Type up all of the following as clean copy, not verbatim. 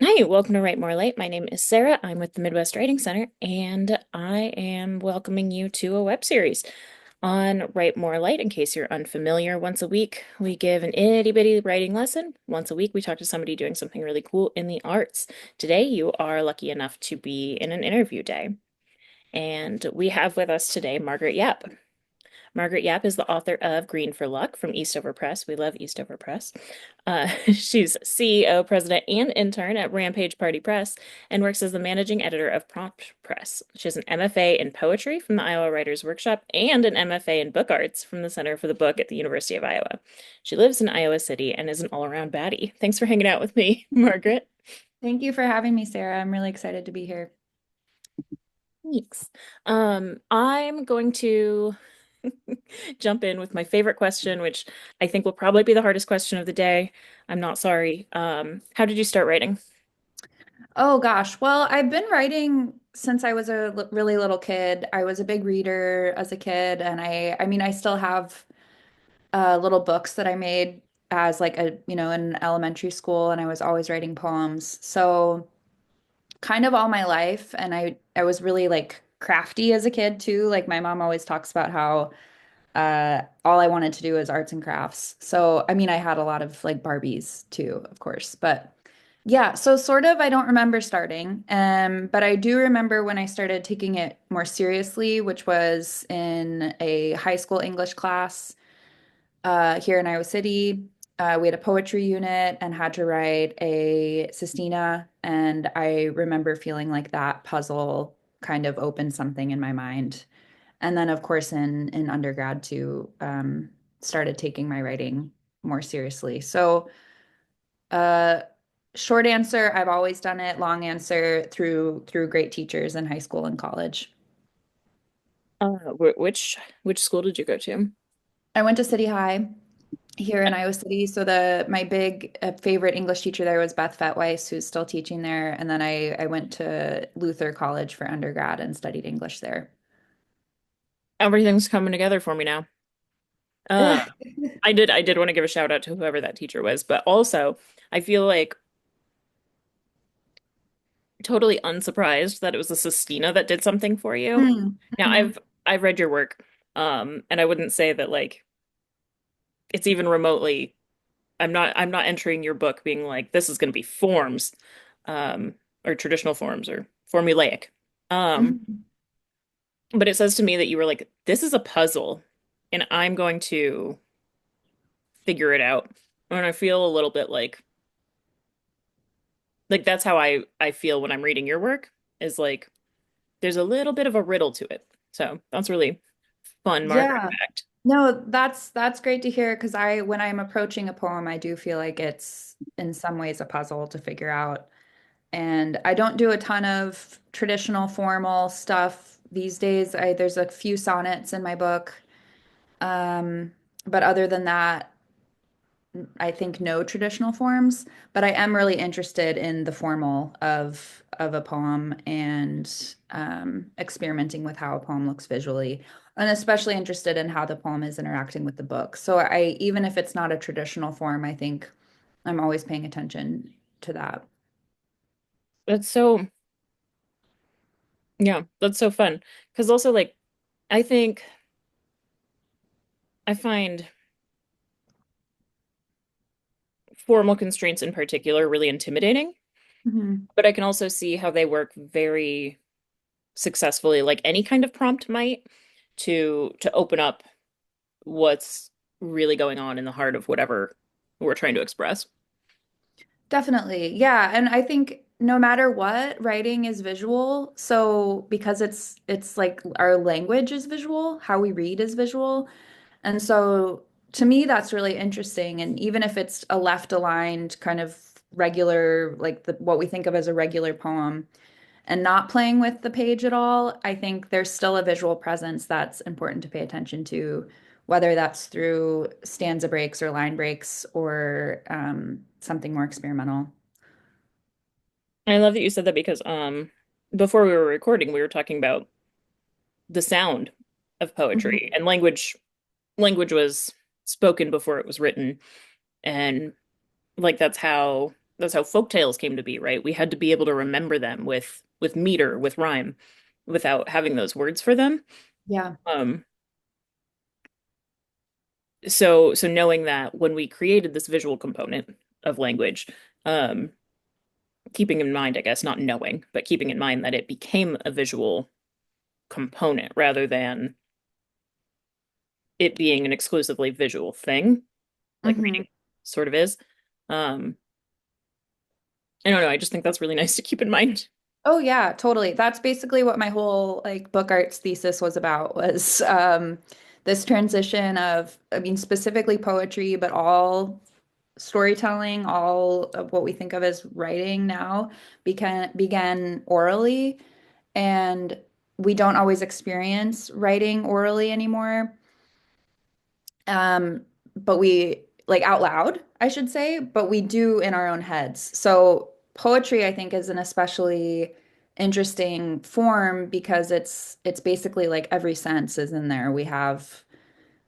Hi, welcome to Write More Light. My name is Sarah. I'm with the Midwest Writing Center, and I am welcoming you to a web series on Write More Light. In case you're unfamiliar, once a week we give an itty-bitty writing lesson. Once a week we talk to somebody doing something really cool in the arts. Today you are lucky enough to be in an interview day, and we have with us today Margaret Yapp. Margaret Yapp is the author of Green for Luck from Eastover Press. We love Eastover Press. She's CEO, president, and intern at Rampage Party Press and works as the managing editor of Prompt Press. She has an MFA in poetry from the Iowa Writers Workshop and an MFA in book arts from the Center for the Book at the University of Iowa. She lives in Iowa City and is an all-around baddie. Thanks for hanging out with me, Margaret. Thank you for having me, Sarah. I'm really excited to be here. Thanks. I'm going to jump in with my favorite question, which I think will probably be the hardest question of the day. I'm not sorry. How did you start writing? Oh gosh. Well, I've been writing since I was a really little kid. I was a big reader as a kid, and I mean, I still have little books that I made as like in elementary school, and I was always writing poems. So kind of all my life, and I was really like crafty as a kid too. Like my mom always talks about how all I wanted to do was arts and crafts. So, I mean, I had a lot of like Barbies too, of course, but yeah, so sort of I don't remember starting. But I do remember when I started taking it more seriously, which was in a high school English class here in Iowa City. We had a poetry unit and had to write a sestina, and I remember feeling like that puzzle kind of opened something in my mind. And then, of course, in undergrad too, started taking my writing more seriously. So, uh, short answer, I've always done it. Long answer, through great teachers in high school and college. Which school did you go to? I went to City High here in Iowa City. So the my big favorite English teacher there was Beth Fetweiss, who's still teaching there. And then I went to Luther College for undergrad and studied English there. Everything's coming together for me now. Uh, I did want to give a shout out to whoever that teacher was, but also I feel like totally unsurprised that it was a Sestina that did something for you. Now Mm-hmm. I've read your work, and I wouldn't say that like it's even remotely. I'm not entering your book being like this is going to be forms, um, or traditional forms or formulaic. Um, Mm-hmm. but it says to me that you were like, this is a puzzle, and I'm going to figure it out. And I feel a little bit like that's how I feel when I'm reading your work, is like there's a little bit of a riddle to it. So that's really fun Margaret Yeah. fact. No, that's great to hear because I when I'm approaching a poem, I do feel like it's in some ways a puzzle to figure out. And I don't do a ton of traditional formal stuff these days. There's a few sonnets in my book. But other than that, I think no traditional forms, but I am really interested in the formal of a poem and experimenting with how a poem looks visually, and especially interested in how the poem is interacting with the book. So I even if it's not a traditional form, I think I'm always paying attention to that. That's so yeah, that's so fun. Because also like I think I find formal constraints in particular really intimidating, Mhm. but I can also see how they work very successfully, like any kind of prompt might, to open up what's really going on in the heart of whatever we're trying to express. Definitely. Yeah, and I think no matter what, writing is visual. So because it's like our language is visual, how we read is visual. And so to me, that's really interesting. And even if it's a left aligned kind of regular, like what we think of as a regular poem, and not playing with the page at all, I think there's still a visual presence that's important to pay attention to, whether that's through stanza breaks or line breaks or something more experimental. I love that you said that because before we were recording, we were talking about the sound of poetry Mhm. and language was spoken before it was written, and like that's how folk tales came to be, right? We had to be able to remember them with meter, with rhyme, without having those words for them. Yeah. Um, so knowing that when we created this visual component of language, um, keeping in mind, I guess, not knowing, but keeping in mind that it became a visual component rather than it being an exclusively visual thing, like Hmm. reading sort of is. Um, I don't know, I just think that's really nice to keep in mind. Oh yeah, totally. That's basically what my whole like book arts thesis was about was this transition of, I mean, specifically poetry, but all storytelling, all of what we think of as writing now began orally, and we don't always experience writing orally anymore. Um, but we like out loud, I should say, but we do in our own heads. So poetry, I think, is an especially interesting form because it's basically like every sense is in there. We have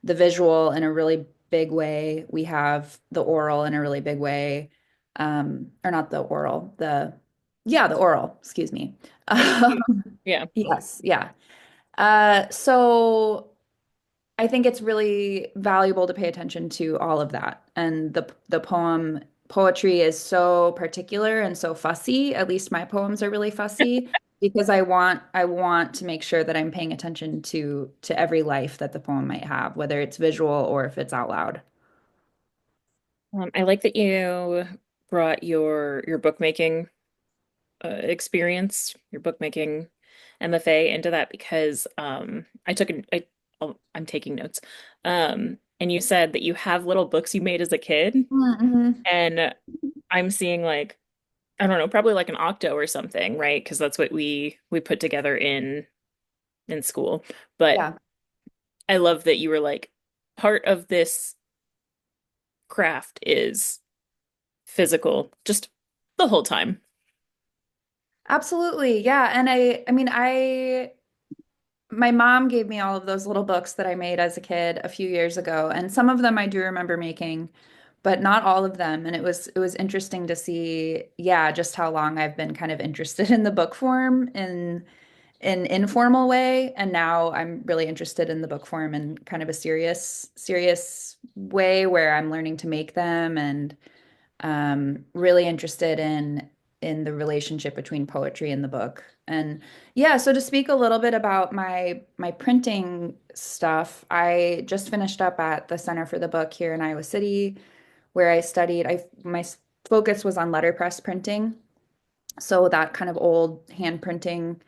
the visual in a really big way. We have the oral in a really big way. Or not the oral, the oral, excuse me. Yeah. Yes, yeah. So I think it's really valuable to pay attention to all of that. And the poetry is so particular and so fussy. At least my poems are really fussy because I want to make sure that I'm paying attention to every life that the poem might have, whether it's visual or if it's out loud. I like that you brought your bookmaking experience, your bookmaking MFA into that because I'm taking notes. And you said that you have little books you made as a kid, Mm-hmm. and I'm seeing like I don't know, probably like an octo or something, right? Because that's what we put together in school. But Yeah. I love that you were like part of this craft is physical just the whole time. Absolutely. Yeah. And I mean, my mom gave me all of those little books that I made as a kid a few years ago, and some of them I do remember making, but not all of them. And it was interesting to see, yeah, just how long I've been kind of interested in the book form in an informal way, and now I'm really interested in the book form in kind of a serious way where I'm learning to make them and really interested in the relationship between poetry and the book. And yeah, so to speak a little bit about my printing stuff, I just finished up at the Center for the Book here in Iowa City, where I studied. I my focus was on letterpress printing, so that kind of old hand printing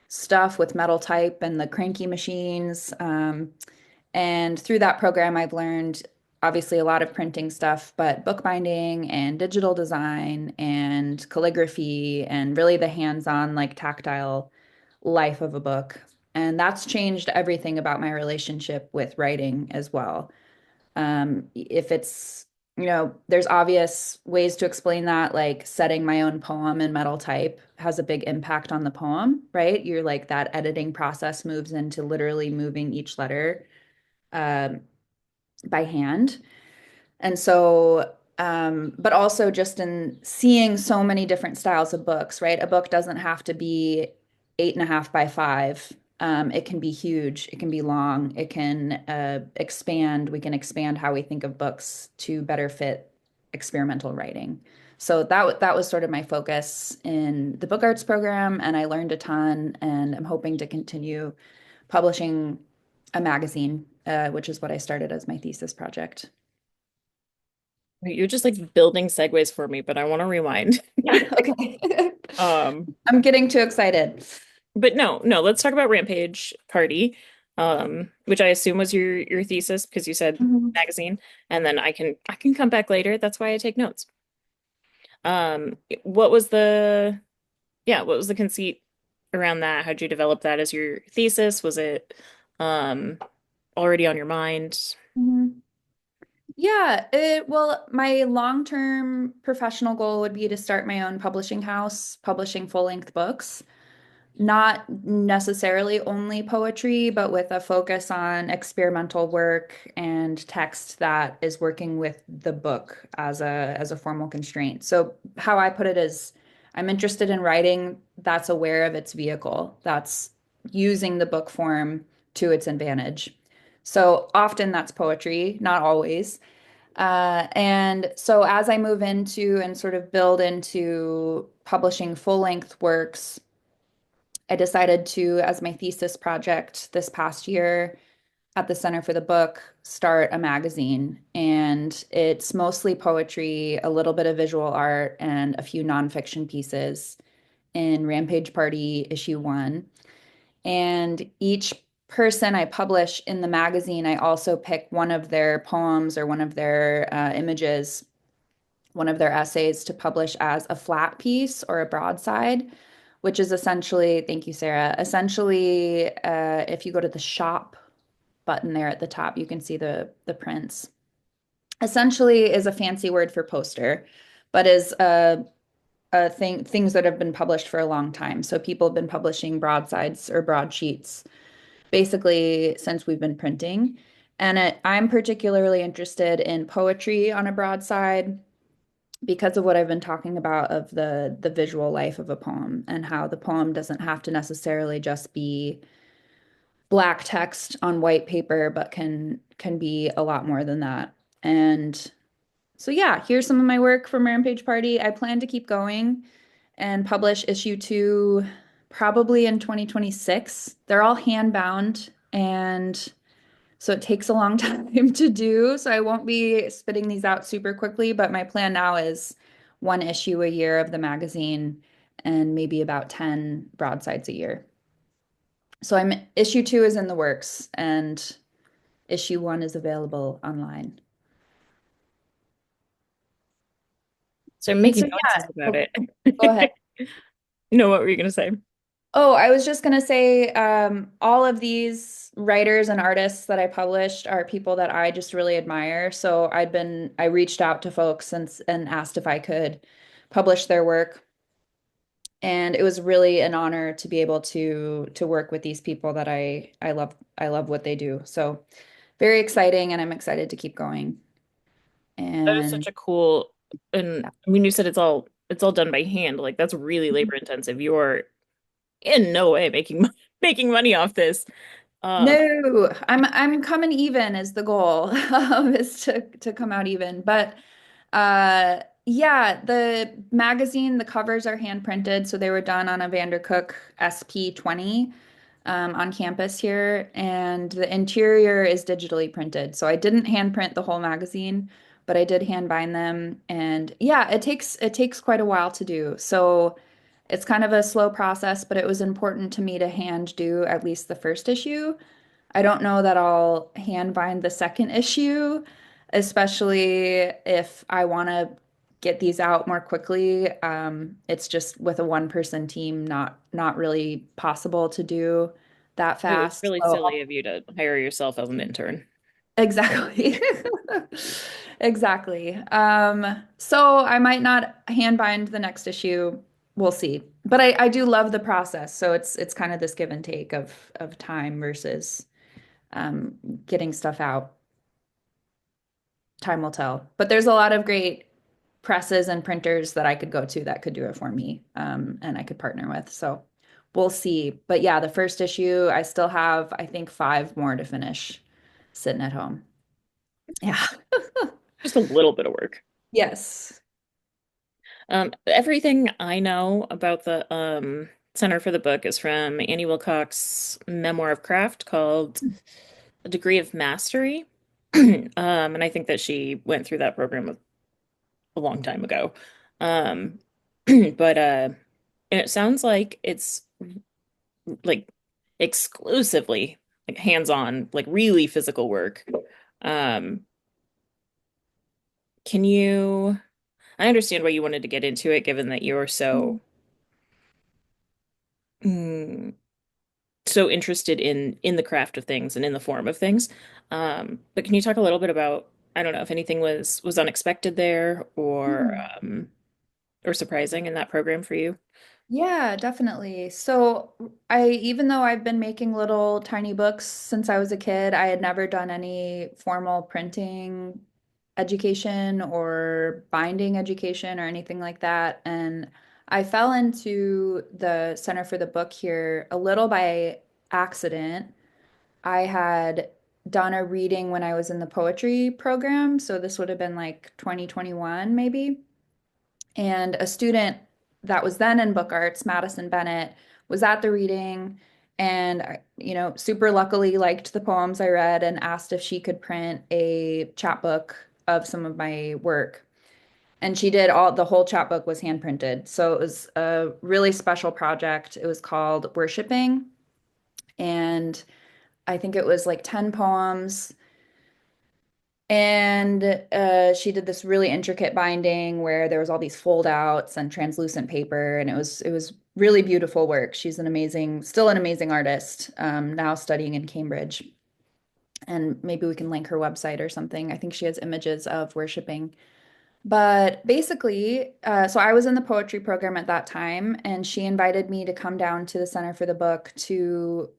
stuff with metal type and the cranky machines. And through that program, I've learned obviously a lot of printing stuff, but bookbinding and digital design and calligraphy and really the hands-on, like tactile life of a book. And that's changed everything about my relationship with writing as well. If it's, there's obvious ways to explain that, like setting my own poem in metal type has a big impact on the poem, right? You're like that editing process moves into literally moving each letter um, by hand. And so, but also just in seeing so many different styles of books, right? A book doesn't have to be 8.5 by 5. It can be huge, it can be long, it can expand. We can expand how we think of books to better fit experimental writing. So that was sort of my focus in the book arts program, and I learned a ton, and I'm hoping to continue publishing a magazine, which is what I started as my thesis project. You're just like building segues for me, but I want to rewind. Yeah, okay. Um, I'm getting too excited. but no, let's talk about Rampage Party, which I assume was your thesis because you said Mhm. magazine, and then I can come back later. That's why I take notes. What was the what was the conceit around that? How'd you develop that as your thesis? Was it um already on your mind? Mhm. Yeah, well, my long-term professional goal would be to start my own publishing house, publishing full-length books. not necessarily only poetry, but with a focus on experimental work and text that is working with the book as a formal constraint. So how I put it is I'm interested in writing that's aware of its vehicle, that's using the book form to its advantage. So often that's poetry, not always. And so as I move into and sort of build into publishing full-length works, I decided to, as my thesis project this past year at the Center for the Book, start a magazine. And it's mostly poetry, a little bit of visual art, and a few nonfiction pieces in Rampage Party issue 1. And each person I publish in the magazine, I also pick one of their poems or one of their images, one of their essays to publish as a flat piece or a broadside, which is essentially, thank you, Sarah. Essentially, if you go to the shop button there at the top, you can see the prints. Essentially is a fancy word for poster, but is a things that have been published for a long time. So people have been publishing broadsides or broadsheets basically since we've been printing. And I'm particularly interested in poetry on a broadside because of what I've been talking about of the visual life of a poem and how the poem doesn't have to necessarily just be black text on white paper, but can be a lot more than that. And so yeah, here's some of my work from Rampage Party. I plan to keep going and publish issue 2 probably in 2026. They're all hand bound and so it takes a long time to do. So I won't be spitting these out super quickly, but my plan now is one issue a year of the magazine and maybe about 10 broadsides a year. So I'm issue 2 is in the works and issue 1 is available online. So I'm And making so noises yeah, about oh, it. go ahead. You know what were you gonna say? Oh, I was just gonna say, all of these writers and artists that I published are people that I just really admire. So I reached out to folks and asked if I could publish their work. And it was really an honor to be able to work with these people that I love what they do. So very exciting, and I'm excited to keep going. That is And such a cool, and I mean, you said it's all done by hand. Like that's really labor intensive. You're in no way making money off this. Um, no, I'm coming even is the goal, is to come out even. But yeah, the magazine, the covers are hand printed, so they were done on a Vandercook SP20 on campus here, and the interior is digitally printed. So I didn't hand print the whole magazine, but I did hand bind them, and yeah, it takes quite a while to do. So it's kind of a slow process, but it was important to me to hand do at least the first issue. I don't know that I'll hand bind the second issue, especially if I want to get these out more quickly. It's just with a one-person team, not really possible to do that it was fast. really So silly of you to hire yourself as an intern. exactly. Exactly. So I might not hand bind the next issue. We'll see. But I do love the process. So it's kind of this give and take of time versus um, getting stuff out. Time will tell. But there's a lot of great presses and printers that I could go to that could do it for me, and I could partner with. So we'll see. But yeah, the first issue, I still have, I think, 5 more to finish sitting at home. Yeah. Just a little bit of work. Yes. Everything I know about the Center for the Book is from Annie Wilcox's memoir of craft called A Degree of Mastery. And I think that she went through that program a long time ago. Um, but and it sounds like it's like exclusively like hands-on, like really physical work. Um, can you, I understand why you wanted to get into it, given that you're so mm, so interested in the craft of things and in the form of things. But can you talk a little bit about, I don't know if anything was unexpected there or Mhm. or surprising in that program for you? Yeah, definitely. So even though I've been making little tiny books since I was a kid, I had never done any formal printing education or binding education or anything like that. And I fell into the Center for the Book here a little by accident. I had done a reading when I was in the poetry program, so this would have been like 2021 maybe. And a student that was then in book arts, Madison Bennett, was at the reading and super luckily liked the poems I read and asked if she could print a chapbook of some of my work. And she did all the whole chapbook was hand printed. So it was a really special project. It was called Worshipping. And I think it was like 10 poems. And she did this really intricate binding where there was all these fold outs and translucent paper, and it was really beautiful work. She's still an amazing artist, now studying in Cambridge. And maybe we can link her website or something. I think she has images of worshiping. But basically, so I was in the poetry program at that time, and she invited me to come down to the Center for the Book to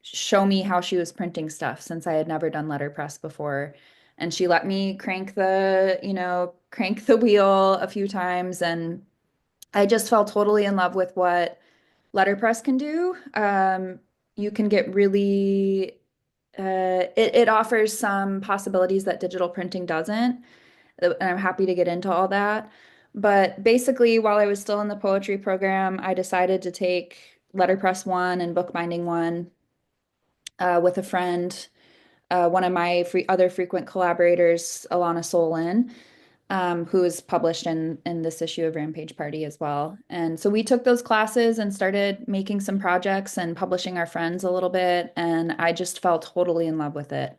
show me how she was printing stuff since I had never done letterpress before. And she let me crank the wheel a few times, and I just fell totally in love with what letterpress can do. You can get really, it offers some possibilities that digital printing doesn't. And I'm happy to get into all that. But basically, while I was still in the poetry program, I decided to take Letterpress 1 and Bookbinding 1 with a friend, one of my other frequent collaborators, Alana Solon, who is published in this issue of Rampage Party as well. And so we took those classes and started making some projects and publishing our friends a little bit. And I just fell totally in love with it.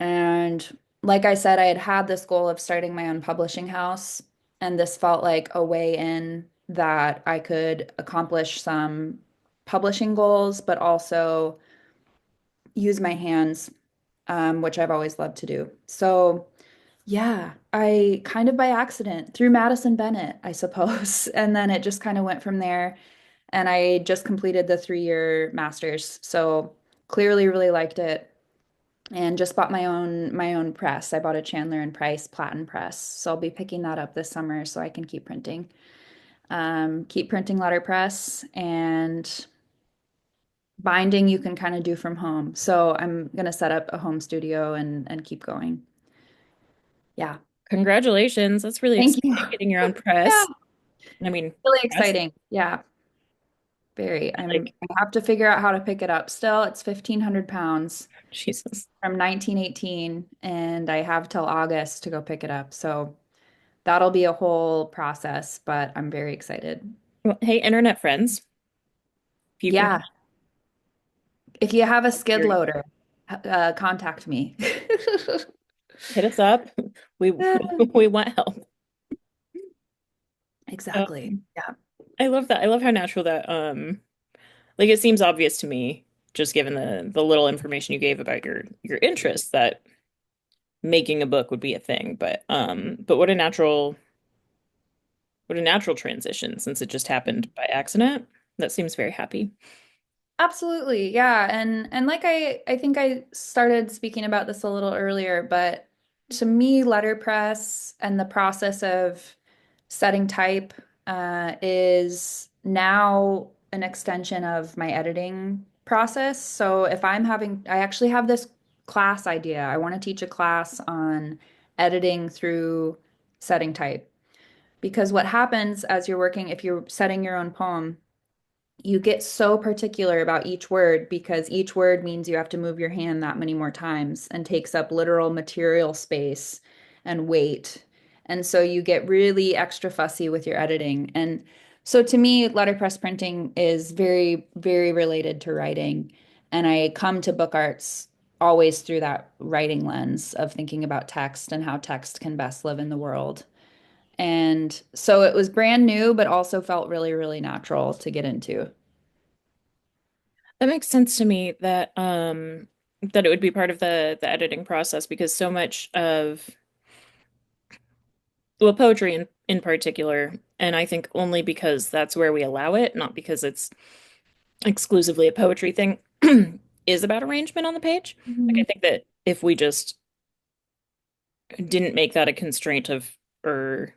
And like I said, I had had this goal of starting my own publishing house, and this felt like a way in that I could accomplish some publishing goals, but also use my hands, which I've always loved to do. So, yeah, I kind of by accident through Madison Bennett, I suppose, and then it just kind of went from there. And I just completed the 3-year master's, so clearly really liked it and just bought my own press. I bought a Chandler and Price Platen press. So I'll be picking that up this summer so I can keep printing letterpress and binding you can kind of do from home. So I'm gonna set up a home studio and keep going. Yeah. Congratulations. That's really Thank you. exciting getting your own Yeah, press. I mean, really press, exciting. Yeah, very. like, I have to figure out how to pick it up still. It's 1,500 pounds Jesus. from 1918, and I have till August to go pick it up. So that'll be a whole process, but I'm very excited. Well, hey, internet friends, if you can Yeah, if you have a skid hear, loader, contact me. hit us up. We we want help. Exactly. Um, Yeah. I love that. I love how natural that like it seems obvious to me, just given the little information you gave about your interests, that making a book would be a thing. But what a natural transition since it just happened by accident. That seems very happy. Absolutely. Yeah. And like I think I started speaking about this a little earlier, but to me, letterpress and the process of setting type is now an extension of my editing process. So if I actually have this class idea. I want to teach a class on editing through setting type. Because what happens as you're working, if you're setting your own poem, you get so particular about each word because each word means you have to move your hand that many more times and takes up literal material space and weight. And so you get really extra fussy with your editing. And so to me, letterpress printing is very, very related to writing. And I come to book arts always through that writing lens of thinking about text and how text can best live in the world. And so it was brand new, but also felt really, really natural to get into. That makes sense to me that it would be part of the editing process because so much of well, poetry in particular, and I think only because that's where we allow it, not because it's exclusively a poetry thing, is about arrangement on the page. Like I Mhm. think that if we just didn't make that a constraint of, or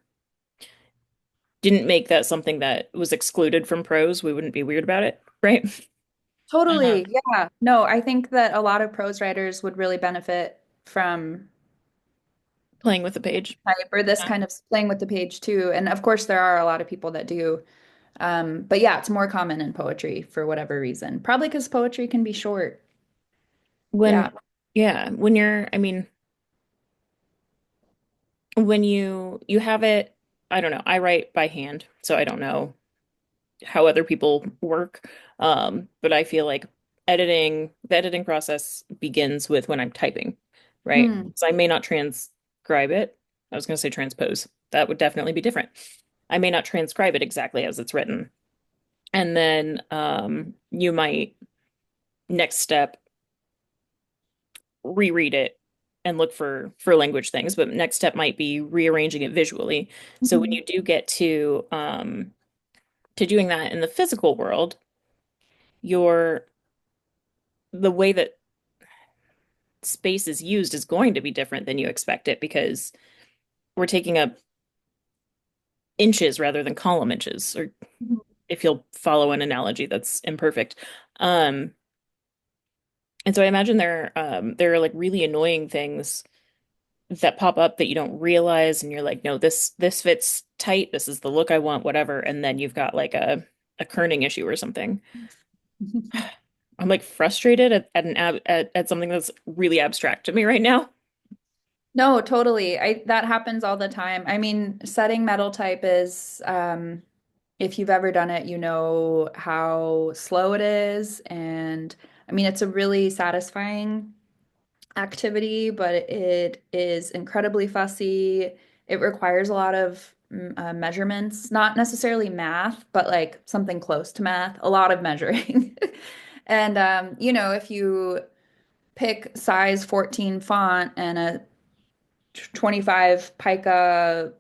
didn't make that something that was excluded from prose, we wouldn't be weird about it, right? Totally. Yeah. No, I think that a lot of prose writers would really benefit from Playing with the page. type or this Yeah. kind of playing with the page too. And of course, there are a lot of people that do. But yeah, it's more common in poetry for whatever reason. Probably because poetry can be short. When, Yeah. yeah, when you're, I mean, when you have it, I don't know, I write by hand, so I don't know how other people work. But I feel like the editing process begins with when I'm typing, right? Hmm. So I may not transcribe it. I was going to say transpose. That would definitely be different. I may not transcribe it exactly as it's written. And then you might next step reread it and look for language things, but next step might be rearranging it visually. So when Mhm. you do get to doing that in the physical world, your the way that space is used is going to be different than you expect it because we're taking up inches rather than column inches, or if you'll follow an analogy that's imperfect. Um, and so I imagine there are like really annoying things that pop up that you don't realize, and you're like, no, this fits tight, this is the look I want, whatever, and then you've got like a kerning issue or something. I'm like frustrated at something that's really abstract to me right now. No, totally. I that happens all the time. I mean, setting metal type is if you've ever done it, you know how slow it is. And I mean, it's a really satisfying activity, but it is incredibly fussy. It requires a lot of measurements, not necessarily math, but like something close to math, a lot of measuring. And if you pick size 14 font and a 25 pica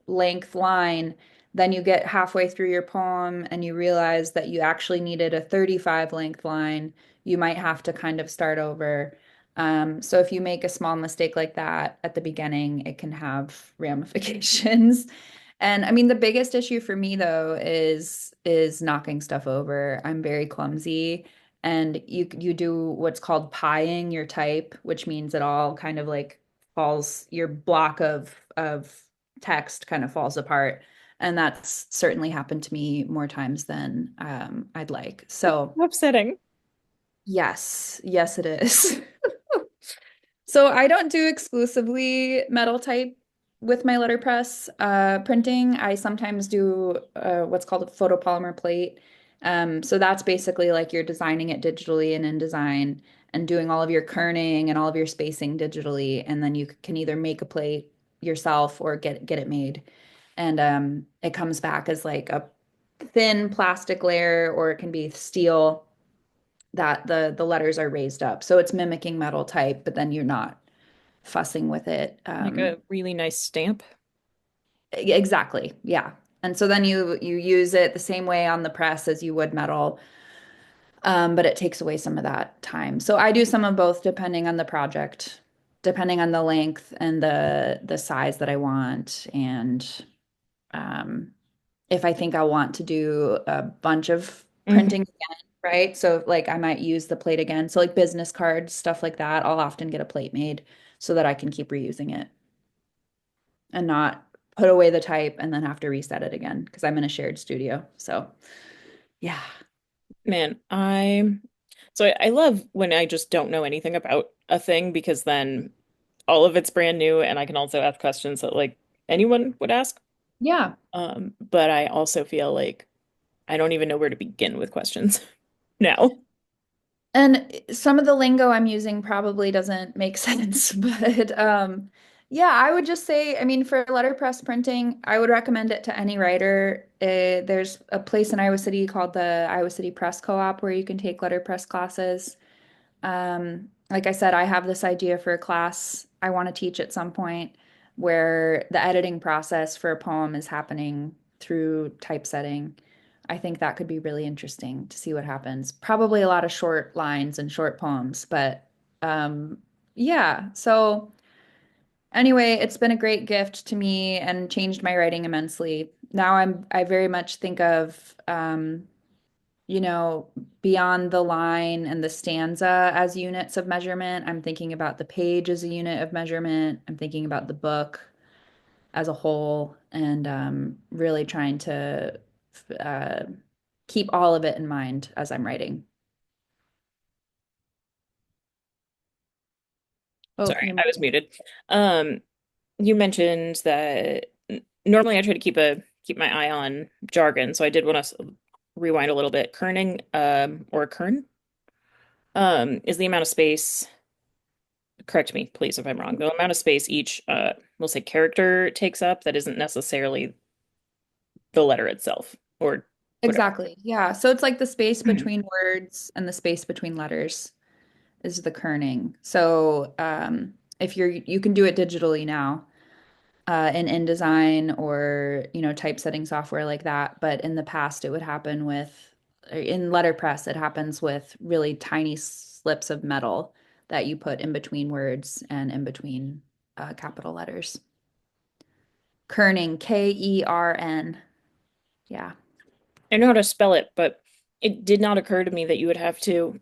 length line, then you get halfway through your poem and you realize that you actually needed a 35 length line. You might have to kind of start over. So if you make a small mistake like that at the beginning, it can have ramifications. And I mean, the biggest issue for me though is knocking stuff over. I'm very clumsy, and you do what's called pieing your type, which means it all kind of like falls, your block of text kind of falls apart. And that's certainly happened to me more times than I'd like. So Upsetting. yes, yes, it is. So I don't do exclusively metal type with my letterpress printing. I sometimes do what's called a photopolymer plate. So that's basically like you're designing it digitally in InDesign and doing all of your kerning and all of your spacing digitally, and then you can either make a plate yourself or get it made. And it comes back as like a thin plastic layer, or it can be steel that the letters are raised up. So it's mimicking metal type, but then you're not fussing with it. Like a really nice stamp. Exactly. Yeah. And so then you use it the same way on the press as you would metal, but it takes away some of that time. So I do some of both depending on the project, depending on the length and the size that I want, and um, if I think I want to do a bunch of Hmm. printing again, right? So like I might use the plate again. So like business cards, stuff like that, I'll often get a plate made so that I can keep reusing it and not put away the type and then have to reset it again because I'm in a shared studio. So yeah. Man, I love when I just don't know anything about a thing because then all of it's brand new and I can also ask questions that like anyone would ask. Yeah. But I also feel like I don't even know where to begin with questions now. And some of the lingo I'm using probably doesn't make sense, but yeah, I would just say, I mean, for letterpress printing, I would recommend it to any writer. There's a place in Iowa City called the Iowa City Press Co-op where you can take letterpress classes. Like I said, I have this idea for a class I want to teach at some point. where the editing process for a poem is happening through typesetting. I think that could be really interesting to see what happens. Probably a lot of short lines and short poems, but um, yeah. So anyway, it's been a great gift to me and changed my writing immensely. Now I very much think of you know, beyond the line and the stanza as units of measurement. I'm thinking about the page as a unit of measurement. I'm thinking about the book as a whole and really trying to uh, keep all of it in mind as I'm writing. Oh, Sorry, you're I was muted. Um, you mentioned that normally I try to keep my eye on jargon, so I did want to rewind a little bit. Kerning, or kern, is the amount of space, correct me, please, if I'm wrong, the amount of space each, we'll say character takes up that isn't necessarily the letter itself, or whatever. exactly. Yeah. So it's like the space Mhm. between words and the space between letters is the kerning. So if you can do it digitally now. In InDesign or typesetting software like that. But in the past, it would happen with in letterpress. It happens with really tiny slips of metal that you put in between words and in between capital letters. Kerning, Kern. Yeah. I know how to spell it, but it did not occur to me that you would have to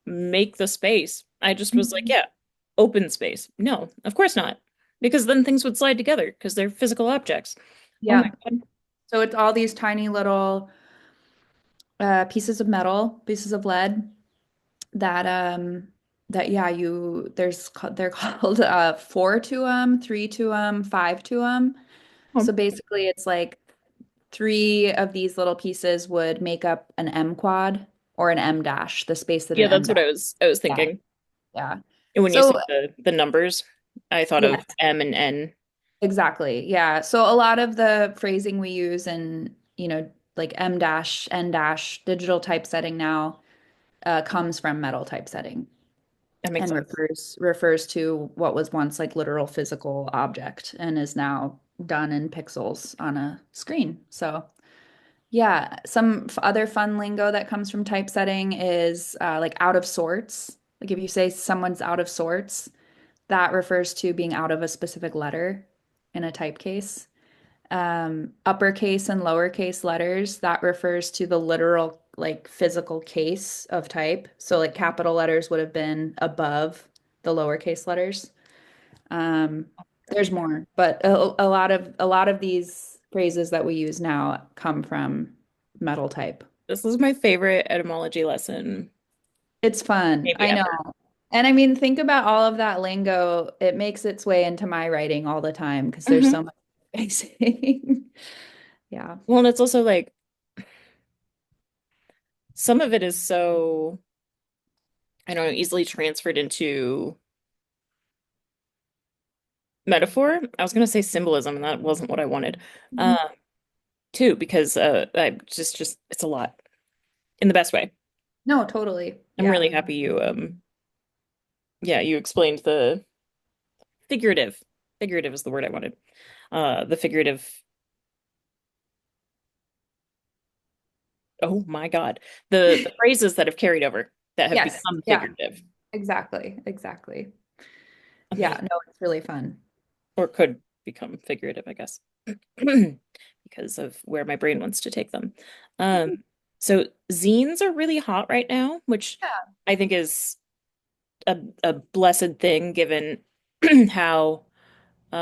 make the space. I just was like, Mhm. yeah, open space. No, of course not. Because then things would slide together because they're physical objects. Oh my Yeah. God. So it's all these tiny little pieces of metal, pieces of lead that yeah they're called 4 to 3 to 5 to. Oh, So basically it's like three of these little pieces would make up an M quad or an M dash, the space that an yeah, M that's what dash. I was Yeah. thinking. Yeah. And when you So said the numbers, I thought of yes, M and N. exactly. Yeah. So a lot of the phrasing we use in, like M dash, N dash, digital typesetting now comes from metal typesetting. That makes And sense. refers to what was once like literal physical object and is now done in pixels on a screen. So yeah, some other fun lingo that comes from typesetting is like out of sorts. Like if you say someone's out of sorts, that refers to being out of a specific letter in a type case. Uppercase and lowercase letters, that refers to the literal, like physical case of type. So, like capital letters would have been above the lowercase letters. Um, there's more, but a lot of these phrases that we use now come from metal type. This is my favorite etymology lesson, It's fun, maybe I know. ever. And I mean, think about all of that lingo. It makes its way into my writing all the time because there's Hmm. so much spacing. Yeah. Well, and it's also like some of it is so, I don't know, easily transferred into metaphor. I was going to say symbolism, and that wasn't what I wanted. Mhm. Um, too, because I just it's a lot in the best way. No, totally. I'm Yeah. really happy you yeah, you explained the figurative. Figurative is the word I wanted. The figurative, oh my God. The phrases that have carried over that have Yes. become Yeah. figurative. Exactly. Exactly. Yeah. Amazing. No, it's really fun. Or could become figurative, I guess. Because of where my brain wants to take them. Um, so zines are really hot right now, which Yeah. I think is a blessed thing given how we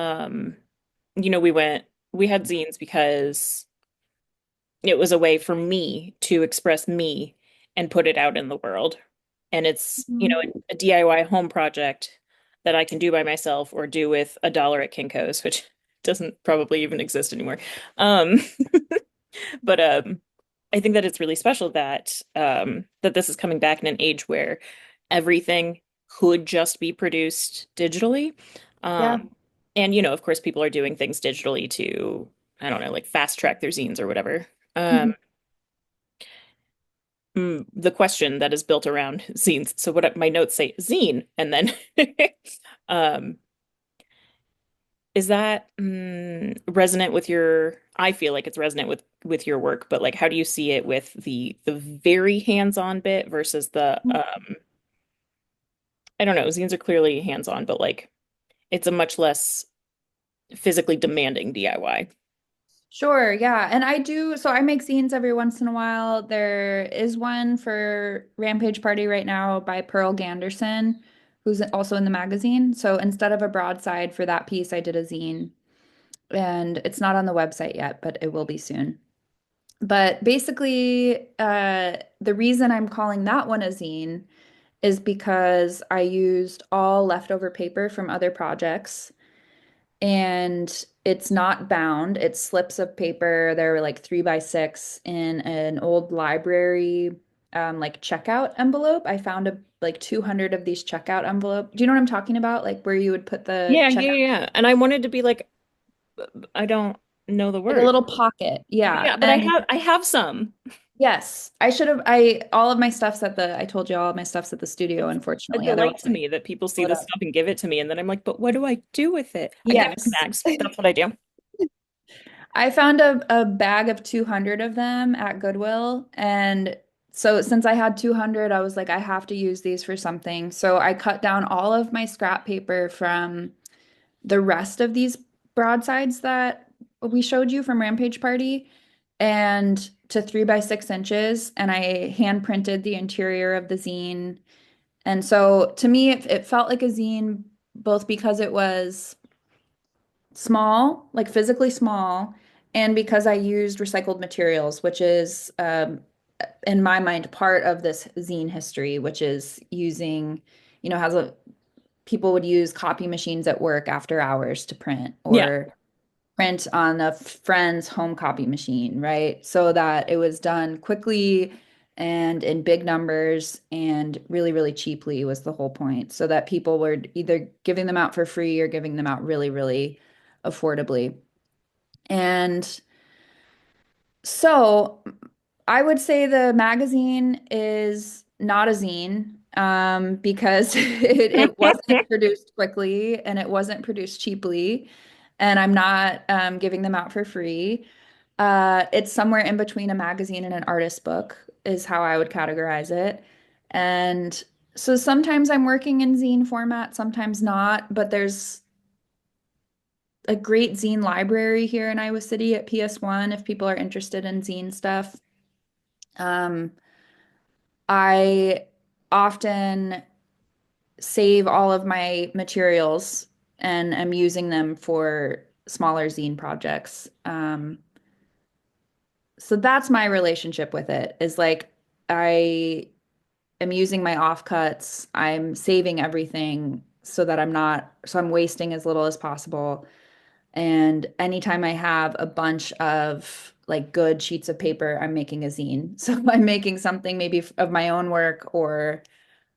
had zines because it was a way for me to express me and put it out in the world. And it's, Mhm. a DIY home project that I can do by myself or do with $1 at Kinko's, which doesn't probably even exist anymore. Um, but I think that it's really special that this is coming back in an age where everything could just be produced digitally. Yeah. And of course, people are doing things digitally to, I don't know, like fast track their zines or whatever. Mhm. The question that is built around zines. So what my notes say zine, and then um, is that resonant with your, I feel like it's resonant with your work, but like how do you see it with the very hands-on bit versus the I don't know, zines are clearly hands-on, but like it's a much less physically demanding DIY. Sure, yeah. And I do, so I make zines every once in a while. There is one for Rampage Party right now by Pearl Ganderson, who's also in the magazine. So instead of a broadside for that piece, I did a zine. And it's not on the website yet, but it will be soon. But basically, the reason I'm calling that one a zine is because I used all leftover paper from other projects and it's not bound. It's slips of paper. They're like 3 by 6 in an old library, like checkout envelope. I found like 200 of these checkout envelope. Do you know what I'm talking about? Like where you would put the Yeah, yeah, checkout, yeah. And I wanted to be like, I don't know the like a word. little pocket. Yeah. Yeah, but And I have some. yes, I should have. All of my stuff's at I told you all of my stuff's at the studio, It's a unfortunately. delight Otherwise, to me that people see split this up. stuff and give it to me, and then I'm like, but what do I do with it? I give it to Yes. Max. That's what I do. I found a bag of 200 of them at Goodwill. And so since I had 200, I was like, I have to use these for something. So I cut down all of my scrap paper from the rest of these broadsides that we showed you from Rampage Party and to 3 by 6 inches. And I hand printed the interior of the zine. And so to me, it felt like a zine, both because it was small, like physically small, and because I used recycled materials, which is, in my mind, part of this zine history, which is using, has a people would use copy machines at work after hours to print Yeah, or print on a friend's home copy machine, right? So that it was done quickly and in big numbers and really, really cheaply was the whole point. So that people were either giving them out for free or giving them out really, really affordably. And so I would say the magazine is not a zine because it wasn't produced quickly and it wasn't produced cheaply. And I'm not giving them out for free. It's somewhere in between a magazine and an artist book, is how I would categorize it. And so sometimes I'm working in zine format, sometimes not, but there's a great zine library here in Iowa City at PS1 if people are interested in zine stuff. Um, I often save all of my materials and am using them for smaller zine projects. So that's my relationship with it is like I am using my offcuts, I'm saving everything so that I'm wasting as little as possible. And anytime I have a bunch of like good sheets of paper, I'm making a zine. So I'm making something maybe of my own work or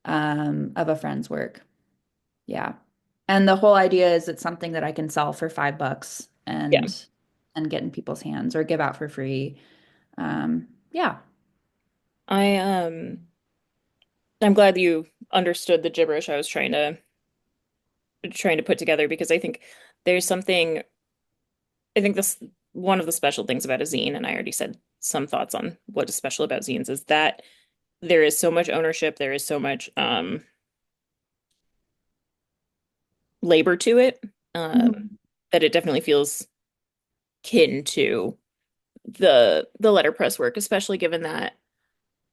of a friend's work. Yeah. And the whole idea is it's something that I can sell for $5 yeah. and get in people's hands or give out for free. Yeah. I I'm glad that you understood the gibberish I was trying to put together because I think there's something I think this one of the special things about a zine, and I already said some thoughts on what is special about zines, is that there is so much ownership, there is so much labor to it, Mhm. that it definitely feels kin to the letterpress work, especially given that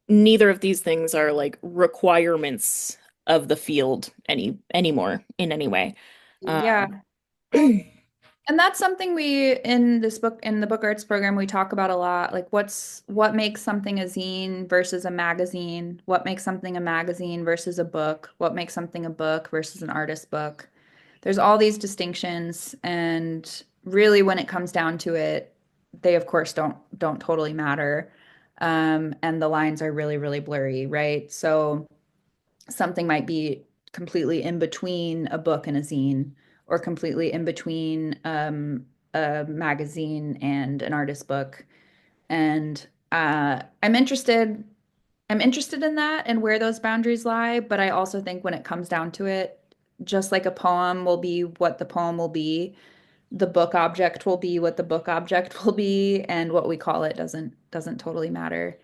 neither of these things are like requirements of the field anymore in any way. Yeah. Well, and that's something we in this book in the book arts program we talk about a lot. Like what makes something a zine versus a magazine? What makes something a magazine versus a book? What makes something a book versus an artist book? There's all these distinctions, and really when it comes down to it, they of course don't totally matter. And the lines are really, really blurry, right? So something might be completely in between a book and a zine, or completely in between a magazine and an artist book. And I'm interested in that and where those boundaries lie, but I also think when it comes down to it, just like a poem will be what the poem will be, the book object will be what the book object will be, and what we call it doesn't totally matter.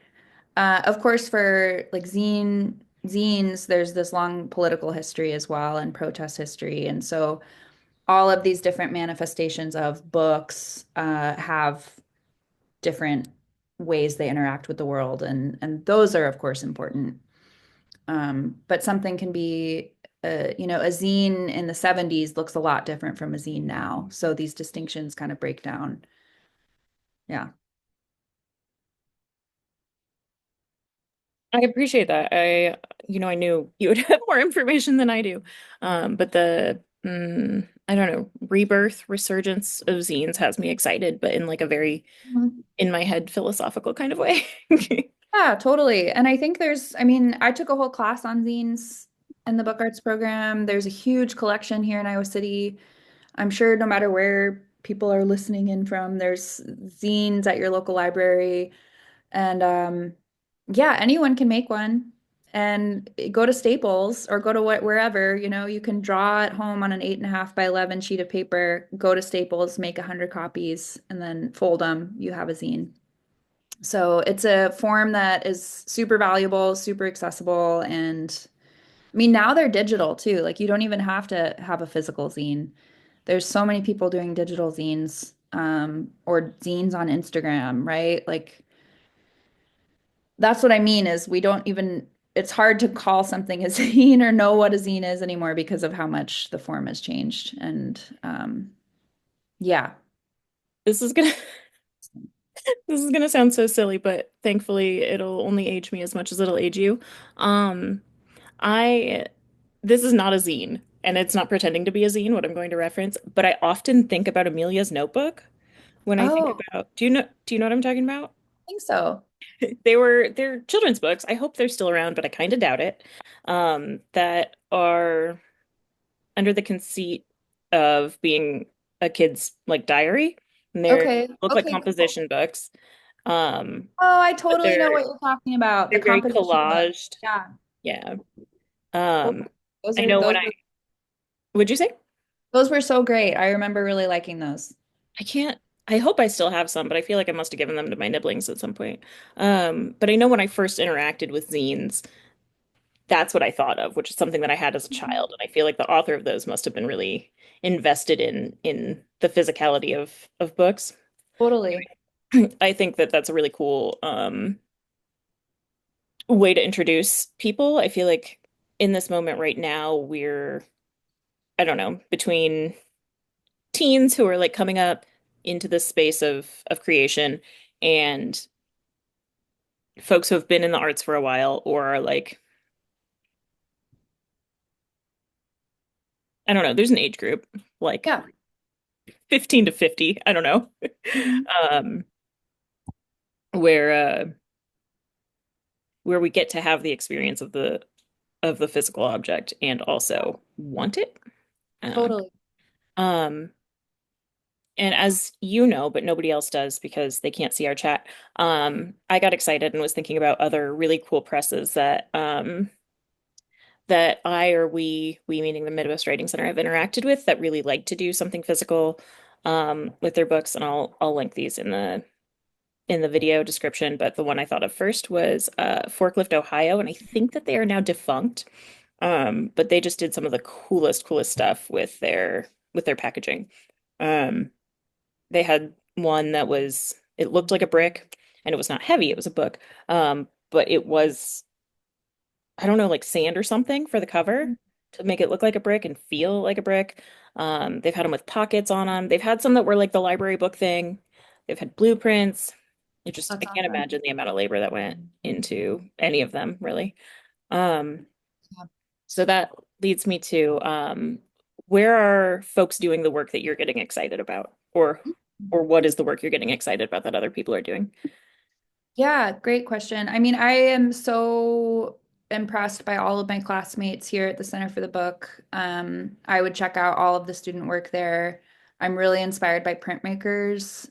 Of course, for like zines, there's this long political history as well and protest history, and so all of these different manifestations of books have different ways they interact with the world, and those are of course important. But something can be, a zine in the 70s looks a lot different from a zine now. So these distinctions kind of break down. Yeah. I appreciate that. I knew you would have more information than I do. But I don't know, rebirth, resurgence of zines has me excited, but in like a very Mhm. in my head philosophical kind of way. Yeah, totally. And I think I mean, I took a whole class on zines in the book arts program. There's a huge collection here in Iowa City. I'm sure no matter where people are listening in from, there's zines at your local library. And yeah, anyone can make one and go to Staples or go to wherever, you can draw at home on an 8.5 by 11 sheet of paper, go to Staples, make 100 copies, and then fold them. You have a zine. So it's a form that is super valuable, super accessible. And I mean, now they're digital too. Like you don't even have to have a physical zine. There's so many people doing digital zines, or zines on Instagram, right? Like that's what I mean is we don't even, it's hard to call something a zine or know what a zine is anymore because of how much the form has changed. And yeah. This is gonna this is gonna sound so silly, but thankfully it'll only age me as much as it'll age you. Um, I this is not a zine, and it's not pretending to be a zine, what I'm going to reference, but I often think about Amelia's Notebook when I think Oh, I about, do you know what I'm talking about? think so. They're children's books. I hope they're still around, but I kind of doubt it. That are under the conceit of being a kid's like diary, and they Okay. look like Okay, cool. composition books. Um, Oh, I but totally know what you're talking about. The they're very composition book. collaged. Yeah. Yeah. Those, Um, those I are know when those I were would you say? those were so great. I remember really liking those. I can't. I hope I still have some, but I feel like I must have given them to my nibblings at some point. But I know when I first interacted with zines, that's what I thought of, which is something that I had as a Mhm. child. And I feel like the author of those must have been really invested in the physicality of books. Totally. I think that that's a really cool way to introduce people. I feel like in this moment right now, I don't know, between teens who are like coming up into this space of creation and folks who have been in the arts for a while or are like, I don't know, there's an age group like Yeah. 15 to 50, I don't know, Mhm. um, where where we get to have the experience of the physical object and also want it. Uh, Totally. um, and as you know, but nobody else does because they can't see our chat, I got excited and was thinking about other really cool presses that I or we meaning the Midwest Writing Center, have interacted with that really like to do something physical with their books, and I'll link these in the video description. But the one I thought of first was Forklift, Ohio, and I think that they are now defunct. But they just did some of the coolest stuff with their packaging. Um, they had one that was it looked like a brick, and it was not heavy. It was a book, but it was I don't know, like sand or something for the cover to make it look like a brick and feel like a brick. They've had them with pockets on them. They've had some that were like the library book thing. They've had blueprints. I That's can't awesome. imagine the amount of labor that went into any of them, really. Um, Yeah. so that leads me to where are folks doing the work that you're getting excited about? Or what is the work you're getting excited about that other people are doing? Yeah, great question. I mean, I am so impressed by all of my classmates here at the Center for the Book. I would check out all of the student work there. I'm really inspired by printmakers.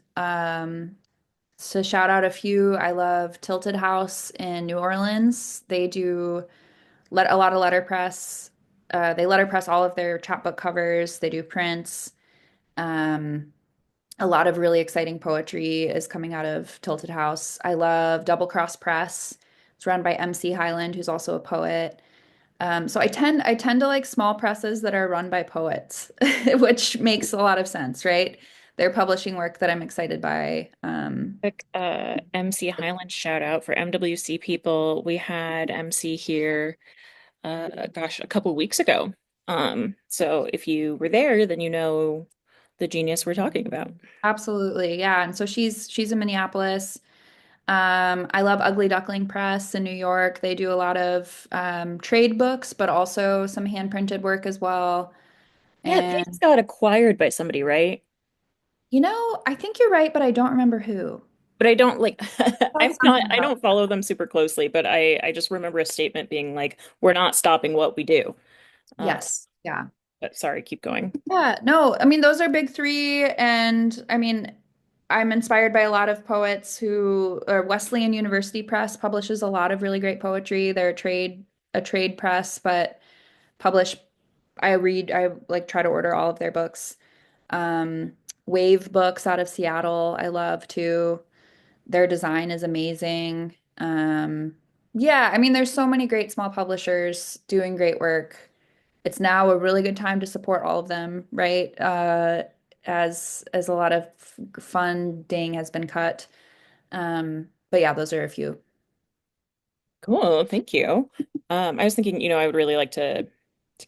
To shout out a few, I love Tilted House in New Orleans. They do let a lot of letterpress. They letterpress all of their chapbook covers. They do prints. Um, a lot of really exciting poetry is coming out of Tilted House. I love Double Cross Press. It's run by MC Hyland, who's also a poet. So I tend to like small presses that are run by poets, which makes a lot of sense, right? They're publishing work that I'm excited by. Quick MC Highland shout out for MWC people. We had MC here, gosh, a couple weeks ago. So if you were there, then you know the genius we're talking about. Absolutely, yeah. And so she's in Minneapolis. I love Ugly Duckling Press in New York. They do a lot of trade books, but also some hand printed work as well. Yeah, they just And got acquired by somebody, right? I think you're right, but I don't remember who. But I don't like That's something I about. don't follow them super closely, but I just remember a statement being like, we're not stopping what we do. Uh, Yes. Yeah. but sorry, keep going. Yeah, no, I mean those are big three, and I mean I'm inspired by a lot of poets who or Wesleyan University Press publishes a lot of really great poetry. They're a trade press, but publish I like try to order all of their books. Um, Wave Books out of Seattle, I love too. Their design is amazing. Yeah, I mean there's so many great small publishers doing great work. It's now a really good time to support all of them, right? As a lot of funding has been cut. But yeah, those are a few. Cool, thank you. I was thinking, I would really like to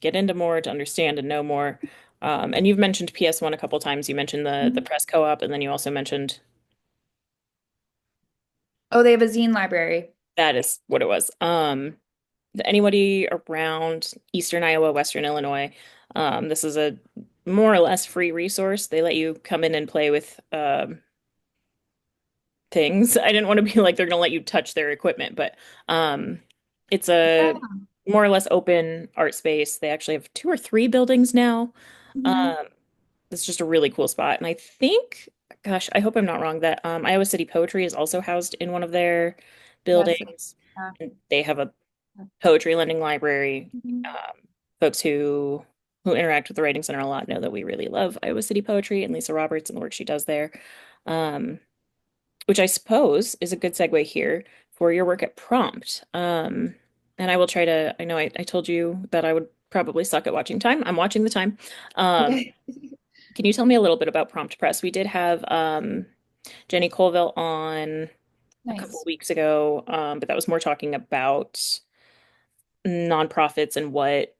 get into more, to understand and know more. And you've mentioned PS1 a couple times. You mentioned the Mhm. press co-op, and then you also mentioned Oh, they have a zine library. that is what it was. Anybody around Eastern Iowa, Western Illinois, this is a more or less free resource. They let you come in and play with things. I didn't want to be like they're going to let you touch their equipment, but it's a Yeah. more or less open art space. They actually have two or three buildings now. Mhm. Um, it's just a really cool spot. And I think, gosh, I hope I'm not wrong that Iowa City Poetry is also housed in one of their Yes. buildings. Yeah. And they have a poetry lending library. Mhm. Folks who interact with the Writing Center a lot know that we really love Iowa City Poetry and Lisa Roberts and the work she does there. Um, which I suppose is a good segue here for your work at Prompt. And I will try to, I know I told you that I would probably suck at watching time. I'm watching the time. Um, Okay. can you tell me a little bit about Prompt Press? We did have Jenny Colville on a couple Nice. weeks ago, but that was more talking about nonprofits and what